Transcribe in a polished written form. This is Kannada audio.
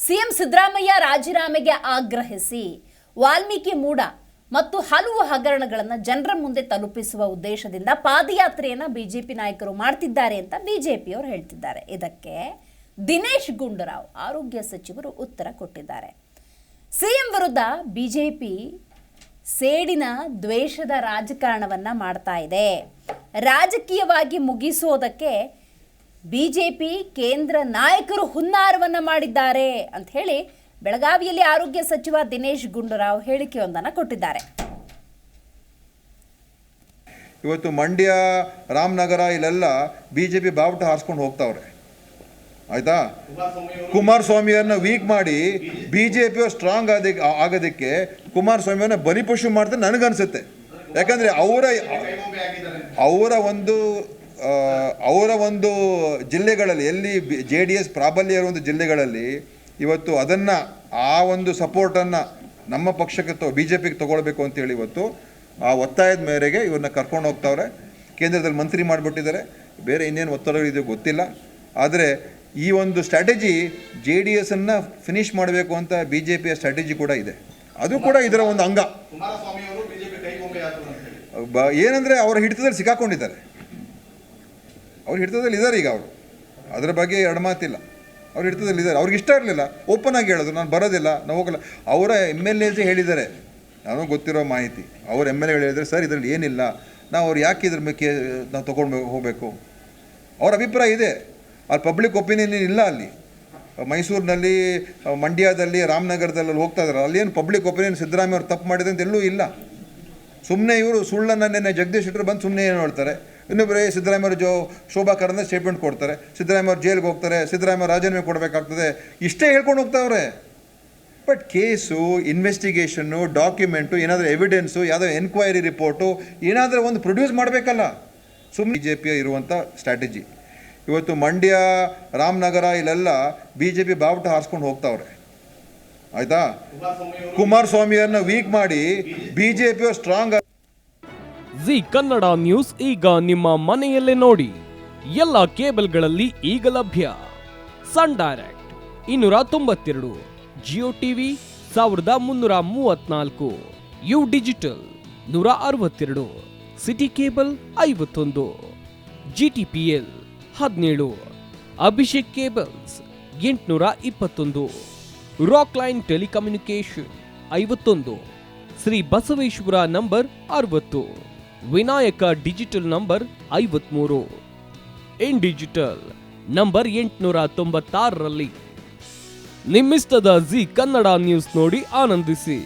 ಸಿಎಂ ಸಿದ್ದರಾಮಯ್ಯ ರಾಜೀನಾಮೆಗೆ ಆಗ್ರಹಿಸಿ ವಾಲ್ಮೀಕಿ ಮೂಡ ಮತ್ತು ಹಲವು ಹಗರಣಗಳನ್ನು ಜನರ ಮುಂದೆ ತಲುಪಿಸುವ ಉದ್ದೇಶದಿಂದ ಪಾದಯಾತ್ರೆಯನ್ನು ಬಿಜೆಪಿ ನಾಯಕರು ಮಾಡ್ತಿದ್ದಾರೆ ಅಂತ ಬಿಜೆಪಿಯವರು ಹೇಳ್ತಿದ್ದಾರೆ. ಇದಕ್ಕೆ ದಿನೇಶ್ ಗುಂಡೂರಾವ್ ಆರೋಗ್ಯ ಸಚಿವರು ಉತ್ತರ ಕೊಟ್ಟಿದ್ದಾರೆ. ಸಿಎಂ ವಿರುದ್ಧ ಬಿಜೆಪಿ ಸೇಡಿನ ದ್ವೇಷದ ರಾಜಕಾರಣವನ್ನ ಮಾಡ್ತಾ ಇದೆ. ರಾಜಕೀಯವಾಗಿ ಮುಗಿಸೋದಕ್ಕೆ ಬಿಜೆಪಿ ಕೇಂದ್ರ ನಾಯಕರು ಹುನ್ನಾರವನ್ನ ಮಾಡಿದ್ದಾರೆ ಅಂತ ಹೇಳಿ ಬೆಳಗಾವಿಯಲ್ಲಿ ಆರೋಗ್ಯ ಸಚಿವ ದಿನೇಶ್ ಗುಂಡೂರಾವ್ ಹೇಳಿಕೆಯೊಂದನ್ನು ಕೊಟ್ಟಿದ್ದಾರೆ. ಇವತ್ತು ಮಂಡ್ಯ, ರಾಮನಗರ ಇಲ್ಲೆಲ್ಲ ಬಿಜೆಪಿ ಬಾವುಟ ಹಾರಿಸ್ಕೊಂಡು ಹೋಗ್ತಾವ್ರೆ. ಆಯ್ತಾ? ಕುಮಾರಸ್ವಾಮಿಯವ್ರನ್ನ ವೀಕ್ ಮಾಡಿ ಬಿಜೆಪಿ ಸ್ಟ್ರಾಂಗ್ ಆಗೋದಕ್ಕೆ ಕುಮಾರಸ್ವಾಮಿಯವ್ರನ್ನ ಬಲಿಪಶು ಮಾಡ್ತಾರೆ ನನಗನ್ಸುತ್ತೆ. ಯಾಕಂದರೆ ಅವರ ಒಂದು ಜಿಲ್ಲೆಗಳಲ್ಲಿ ಎಲ್ಲಿ JDS ಪ್ರಾಬಲ್ಯ ಇರೋ ಒಂದು ಜಿಲ್ಲೆಗಳಲ್ಲಿ ಇವತ್ತು ಅದನ್ನು ಆ ಒಂದು ಸಪೋರ್ಟನ್ನು ನಮ್ಮ ಪಕ್ಷಕ್ಕೆ BJPಗೆ ತೊಗೊಳ್ಬೇಕು ಅಂತೇಳಿ ಇವತ್ತು ಆ ಒತ್ತಾಯದ ಮೇರೆಗೆ ಇವ್ರನ್ನ ಕರ್ಕೊಂಡು ಹೋಗ್ತಾವ್ರೆ. ಕೇಂದ್ರದಲ್ಲಿ ಮಂತ್ರಿ ಮಾಡಿಬಿಟ್ಟಿದ್ದಾರೆ. ಬೇರೆ ಇನ್ನೇನು ಒತ್ತಡಗಳಿದೆಯೋ ಗೊತ್ತಿಲ್ಲ. ಆದರೆ ಈ ಒಂದು ಸ್ಟ್ರಾಟಜಿ JDSನ್ನು ಫಿನಿಷ್ ಮಾಡಬೇಕು ಅಂತ BJPಯ ಸ್ಟ್ರಾಟಜಿ ಕೂಡ ಇದೆ. ಅದು ಕೂಡ ಇದರ ಒಂದು ಅಂಗ. ಏನಂದರೆ ಅವರ ಹಿಡಿತದಲ್ಲಿ ಸಿಕ್ಕಾಕೊಂಡಿದ್ದಾರೆ. ಅವ್ರ ಹಿಡಿತದಲ್ಲಿ ಇದ್ದಾರೆ ಈಗ. ಅವರು ಅದರ ಬಗ್ಗೆ ಎರಡು ಮಾತಿಲ್ಲ. ಅವ್ರ ಹಿಡಿತದಲ್ಲಿ ಇದ್ದಾರೆ. ಅವ್ರಿಗೆ ಇಷ್ಟ ಇರಲಿಲ್ಲ, ಓಪನ್ ಆಗಿ ಹೇಳೋದು ನಾನು ಬರೋದಿಲ್ಲ, ನಾವು ಹೋಗಲ್ಲ. ಅವರ MLAs ಹೇಳಿದ್ದಾರೆ, ನನಗೆ ಗೊತ್ತಿರೋ ಮಾಹಿತಿ. ಅವ್ರ MLA ಹೇಳಿದರೆ ಸರ್ ಇದರಲ್ಲಿ ಏನಿಲ್ಲ, ನಾವು ಅವ್ರು ಯಾಕೆ ಇದ್ರ ಬಗ್ಗೆ ನಾವು ತೊಗೊಂಡು ಹೋಗಬೇಕು, ಅವ್ರ ಅಭಿಪ್ರಾಯ ಇದೆ. ಅಲ್ಲಿ ಪಬ್ಲಿಕ್ ಒಪಿನಿಯನ್ ಇಲ್ಲ. ಅಲ್ಲಿ ಮೈಸೂರಿನಲ್ಲಿ, ಮಂಡ್ಯದಲ್ಲಿ, ರಾಮನಗರದಲ್ಲಿ ಹೋಗ್ತಾ ಇದ್ದಾರೆ. ಅಲ್ಲೇನು ಪಬ್ಲಿಕ್ ಒಪಿನಿಯನ್ ಸಿದ್ದರಾಮಯ್ಯ ಅವ್ರು ತಪ್ಪು ಮಾಡಿದೆ ಅಂತ ಎಲ್ಲೂ ಇಲ್ಲ. ಸುಮ್ಮನೆ ಇವರು ಸುಳ್ಳನ್ನು ನೆನ್ನೆ ಜಗದೀಶ್ ಶೆಟ್ಟರ್ ಬಂದು ಸುಮ್ಮನೆ ಏನು ಹೇಳ್ತಾರೆ, ಇನ್ನೊಬ್ಬರೇ ಸಿದ್ದರಾಮಯ್ಯ ಶೋಭಾ ಕರಂದ ಸ್ಟೇಟ್ಮೆಂಟ್ ಕೊಡ್ತಾರೆ, ಸಿದ್ದರಾಮಯ್ಯ ಅವ್ರು ಜೈಲಿಗೆ ಹೋಗ್ತಾರೆ, ಸಿದ್ದರಾಮಯ್ಯ ರಾಜೀನಾಮೆ ಕೊಡಬೇಕಾಗ್ತದೆ, ಇಷ್ಟೇ ಹೇಳ್ಕೊಂಡು ಹೋಗ್ತಾವ್ರೆ. ಬಟ್ ಕೇಸು, ಇನ್ವೆಸ್ಟಿಗೇಷನ್ನು, ಡಾಕ್ಯುಮೆಂಟು, ಏನಾದರೂ ಎವಿಡೆನ್ಸು, ಯಾವುದೋ ಎನ್ಕ್ವೈರಿ ರಿಪೋರ್ಟು ಏನಾದರೂ ಒಂದು ಪ್ರೊಡ್ಯೂಸ್ ಮಾಡಬೇಕಲ್ಲ. ಸುಮ್ಮನೆ BJPಯ ಇರುವಂಥ ಸ್ಟ್ರಾಟಜಿ. ಇವತ್ತು ಮಂಡ್ಯ, ರಾಮನಗರ ಇಲ್ಲೆಲ್ಲ BJP ಬಾವುಟ ಹಾರಿಸ್ಕೊಂಡು ಹೋಗ್ತಾವ್ರೆ. ಆಯಿತಾ? ಕುಮಾರಸ್ವಾಮಿಯವ್ರನ್ನ ವೀಕ್ ಮಾಡಿ BJPಯ ಸ್ಟ್ರಾಂಗ್. ಜಿ ಕನ್ನಡ ನ್ಯೂಸ್ ಈಗ ನಿಮ್ಮ ಮನೆಯಲ್ಲೇ ನೋಡಿ. ಎಲ್ಲ ಕೇಬಲ್ಗಳಲ್ಲಿ ಈಗ ಲಭ್ಯ. Sun Direct 292, Jio TV 1334, U Digital 162, City Cable 51, GTPL 17, Abhishek Cables 821, Rock Line Telecommunication 51, Shri Basaveshwara number 60, Vinayaka Digital number 53, In Digital number 896ರಲ್ಲಿ. ನಿಮ್ಮಿಸ್ತದ ಜಿ ಕನ್ನಡ ನ್ಯೂಸ್ ನೋಡಿ ಆನಂದಿಸಿ.